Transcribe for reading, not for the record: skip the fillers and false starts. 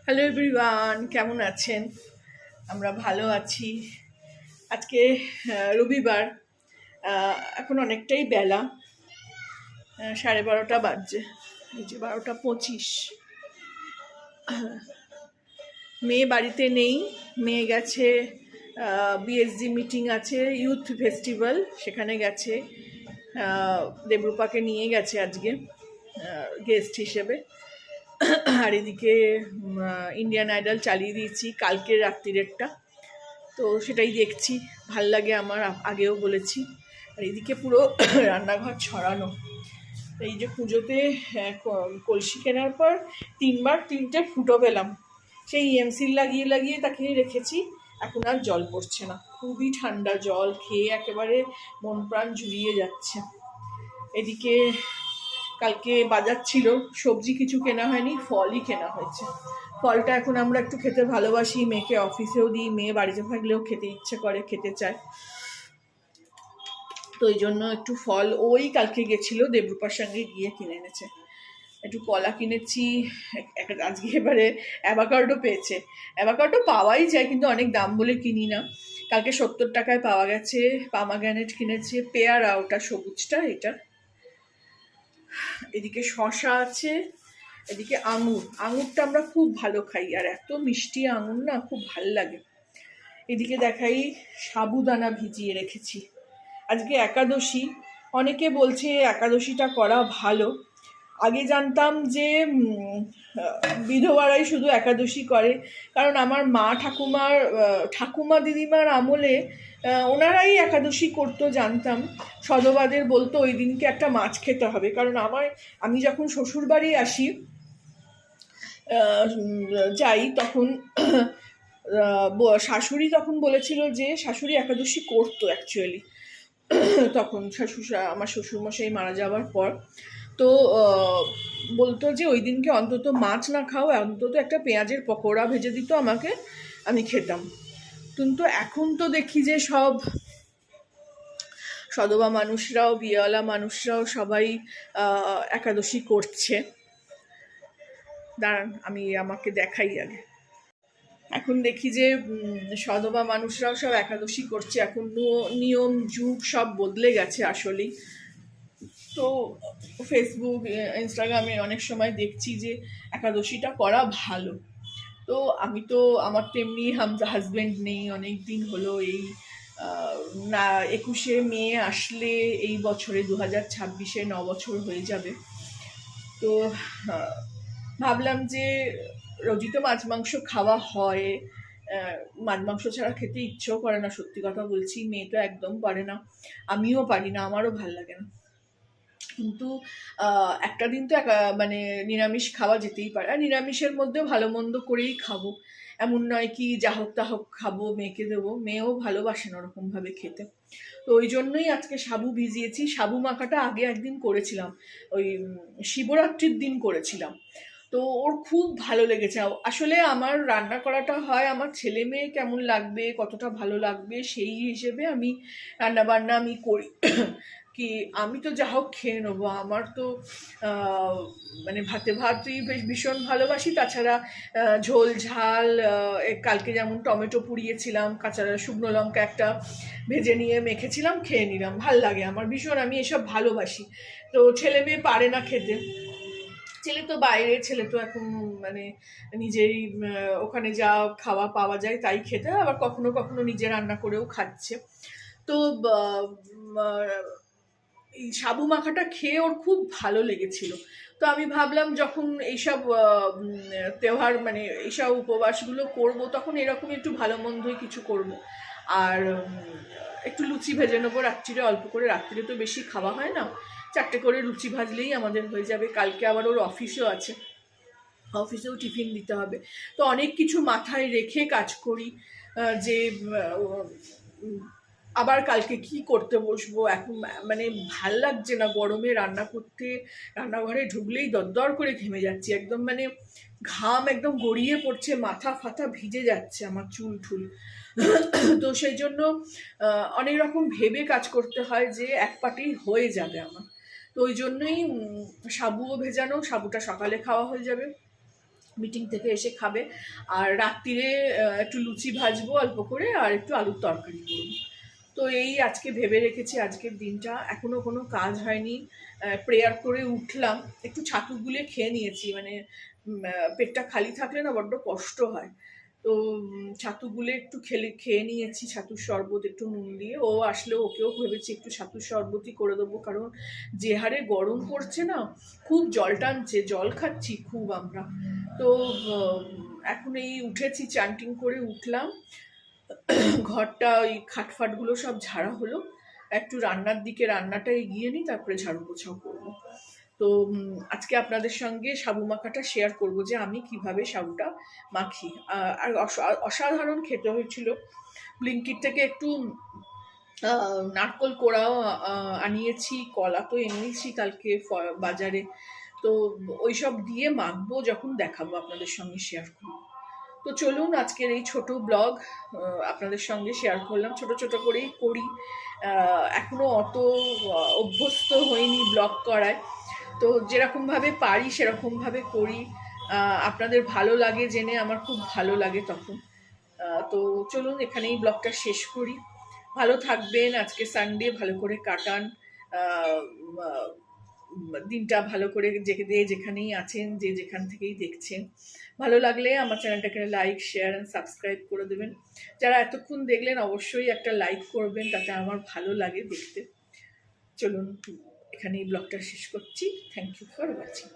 Hello everyone, কেমন আছেন? আমরা ভালো আছি। আজকে রবিবার। এখন অনেকটাই বেলা, 12:30 বাজছে। এই যে 12:25। মেয়ে বাড়িতে নেই, মেয়ে গেছে বিএসজি মিটিং আছে, ইউথ ফেস্টিভ্যাল, সেখানে গেছে। দেবরূপাকে নিয়ে গেছে আজকে গেস্ট হিসেবে। আর এদিকে ইন্ডিয়ান আইডল চালিয়ে দিয়েছি কালকের রাত্রিরেরটা, তো সেটাই দেখছি। ভাল লাগে আমার, আগেও বলেছি। আর এদিকে পুরো রান্নাঘর ছড়ানো। এই যে পুজোতে কলসি কেনার পর 3বার 3টে ফুটো পেলাম, সেই এমসিল লাগিয়ে লাগিয়ে তাকে রেখেছি। এখন আর জল পড়ছে না, খুবই ঠান্ডা জল খেয়ে একেবারে মন প্রাণ জুড়িয়ে যাচ্ছে। এদিকে কালকে বাজার ছিল, সবজি কিছু কেনা হয়নি, ফলই কেনা হয়েছে। ফলটা এখন আমরা একটু খেতে ভালোবাসি, মেয়েকে অফিসেও দিই, মেয়ে বাড়িতে থাকলেও খেতে ইচ্ছে করে, খেতে চায়। তো এই জন্য একটু ফল ওই কালকে গেছিল দেবরূপার সঙ্গে গিয়ে কিনে এনেছে। একটু কলা কিনেছি, আজকে এবারে অ্যাভাকাডো পেয়েছে। অ্যাভাকাডো পাওয়াই যায়, কিন্তু অনেক দাম বলে কিনি না। কালকে 70 টাকায় পাওয়া গেছে। পামাগ্রানেট কিনেছে, পেয়ারা, ওটা সবুজটা, এটা। এদিকে শশা আছে, এদিকে আঙুরটা আমরা খুব ভালো খাই, আর এত মিষ্টি আঙুর না, খুব ভাল লাগে। এদিকে দেখাই সাবুদানা ভিজিয়ে রেখেছি। আজকে একাদশী, অনেকে বলছে একাদশীটা করা ভালো। আগে জানতাম যে বিধবারাই শুধু একাদশী করে, কারণ আমার মা ঠাকুমা দিদিমার আমলে ওনারাই একাদশী করতো জানতাম। সদবাদের বলতো ওই দিনকে একটা মাছ খেতে হবে, কারণ আমি যখন শ্বশুর বাড়ি আসি যাই তখন শাশুড়ি তখন বলেছিল যে শাশুড়ি একাদশী করতো অ্যাকচুয়ালি। তখন আমার শ্বশুরমশাই মারা যাওয়ার পর তো বলতো যে ওই দিনকে অন্তত মাছ না খাও, অন্তত একটা পেঁয়াজের পকোড়া ভেজে দিত আমাকে, আমি খেতাম। কিন্তু এখন তো দেখি যে সব সধবা মানুষরাও, বিয়েওয়ালা মানুষরাও সবাই একাদশী করছে। দাঁড়ান, আমাকে দেখাই আগে। এখন দেখি যে সধবা মানুষরাও সব একাদশী করছে। এখন নিয়ম যুগ সব বদলে গেছে আসলেই। তো ফেসবুক, ইনস্টাগ্রামে অনেক সময় দেখছি যে একাদশীটা করা ভালো। তো আমার তো এমনি হাজব্যান্ড নেই, অনেক দিন হলো। এই না 21শে মে আসলে এই বছরে 2026-এ 9 বছর হয়ে যাবে। তো ভাবলাম যে রোজই তো মাছ মাংস খাওয়া হয়, মাছ মাংস ছাড়া খেতে ইচ্ছেও করে না, সত্যি কথা বলছি। মেয়ে তো একদম পারে না, আমিও পারি না, আমারও ভাল লাগে না। কিন্তু একটা দিন তো মানে নিরামিষ খাওয়া যেতেই পারে। আর নিরামিষের মধ্যেও ভালো মন্দ করেই খাবো, এমন নয় কি যা হোক তা হোক খাবো, মেয়েকে দেবো। মেয়েও ভালোবাসে না ওরকম ভাবে খেতে। তো ওই জন্যই আজকে সাবু ভিজিয়েছি। সাবু মাখাটা আগে একদিন করেছিলাম, ওই শিবরাত্রির দিন করেছিলাম। তো ওর খুব ভালো লেগেছে। আসলে আমার রান্না করাটা হয় আমার ছেলে মেয়ে কেমন লাগবে, কতটা ভালো লাগবে, সেই হিসেবে আমি রান্না বান্না করি। কি আমি তো যা হোক খেয়ে নেবো, আমার তো মানে ভাতে ভাতই ভীষণ ভালোবাসি। তাছাড়া ঝোল ঝাল, কালকে যেমন টমেটো পুড়িয়েছিলাম, কাঁচা শুকনো লঙ্কা একটা ভেজে নিয়ে মেখেছিলাম, খেয়ে নিলাম, ভাল লাগে আমার ভীষণ। আমি এসব ভালোবাসি। তো ছেলে মেয়ে পারে না খেতে। ছেলে তো বাইরে, ছেলে তো এখন মানে নিজেই ওখানে যা খাওয়া পাওয়া যায় তাই খেতে, আবার কখনো কখনো নিজে রান্না করেও খাচ্ছে। তো এই সাবু মাখাটা খেয়ে ওর খুব ভালো লেগেছিল। তো আমি ভাবলাম যখন এইসব তেওহার মানে এইসব উপবাসগুলো করব, তখন এরকম একটু ভালো মন্দই কিছু করব। আর একটু লুচি ভেজে নেবো রাত্রিরে, অল্প করে। রাত্রিরে তো বেশি খাওয়া হয় না, 4টে করে লুচি ভাজলেই আমাদের হয়ে যাবে। কালকে আবার ওর অফিসও আছে, অফিসেও টিফিন দিতে হবে। তো অনেক কিছু মাথায় রেখে কাজ করি যে আবার কালকে কি করতে বসবো। এখন মানে ভাল লাগছে না গরমে রান্না করতে, রান্নাঘরে ঢুকলেই দরদর করে ঘেমে যাচ্ছি একদম, মানে ঘাম একদম গড়িয়ে পড়ছে, মাথা ফাথা ভিজে যাচ্ছে আমার, চুল ঠুল। তো সেই জন্য অনেক রকম ভেবে কাজ করতে হয় যে এক পাটেই হয়ে যাবে আমার। তো ওই জন্যই সাবুও ভেজানো, সাবুটা সকালে খাওয়া হয়ে যাবে। মিটিং থেকে এসে খাবে। আর রাত্রিরে একটু লুচি ভাজবো অল্প করে, আর একটু আলুর তরকারি করবো। তো এই আজকে ভেবে রেখেছি আজকের দিনটা। এখনো কোনো কাজ হয়নি, প্রেয়ার করে উঠলাম, একটু ছাতু গুলে খেয়ে নিয়েছি, মানে পেটটা খালি থাকলে না বড্ড কষ্ট হয়। তো ছাতু গুলে একটু খেয়ে নিয়েছি, ছাতুর শরবত একটু নুন দিয়ে। ও আসলে ওকেও ভেবেছি একটু ছাতুর শরবতই করে দেবো, কারণ যে হারে গরম পড়ছে না, খুব জল টানছে, জল খাচ্ছি খুব আমরা। তো এখন এই উঠেছি, চান্টিং করে উঠলাম, ঘরটা ওই খাটফাটগুলো সব ঝাড়া হলো, একটু রান্নার দিকে রান্নাটা এগিয়ে নিই, তারপরে ঝাড়ু পোছাও করবো। তো আজকে আপনাদের সঙ্গে সাবু মাখাটা শেয়ার করব, যে আমি কিভাবে সাবুটা মাখি। আর অসাধারণ খেতে হয়েছিল। ব্লিঙ্কিট থেকে একটু নারকোল কোড়াও আনিয়েছি, কলা তো এনেছি কালকে বাজারে। তো ওইসব দিয়ে মাখবো, যখন দেখাবো আপনাদের সঙ্গে শেয়ার করবো। তো চলুন, আজকের এই ছোট ব্লগ আপনাদের সঙ্গে শেয়ার করলাম, ছোট ছোট করেই করি। এখনো অত অভ্যস্ত হইনি ব্লগ করায়, তো যেরকমভাবে পারি সেরকমভাবে করি। আপনাদের ভালো লাগে জেনে আমার খুব ভালো লাগে তখন। তো চলুন এখানেই ব্লগটা শেষ করি। ভালো থাকবেন, আজকে সানডে ভালো করে কাটান, দিনটা ভালো করে যেখানেই আছেন, যে যেখান থেকেই দেখছেন। ভালো লাগলে আমার চ্যানেলটাকে লাইক, শেয়ার অ্যান্ড সাবস্ক্রাইব করে দেবেন। যারা এতক্ষণ দেখলেন অবশ্যই একটা লাইক করবেন, তাতে আমার ভালো লাগে দেখতে। চলুন এখানেই ব্লগটা শেষ করছি। Thank you for watching.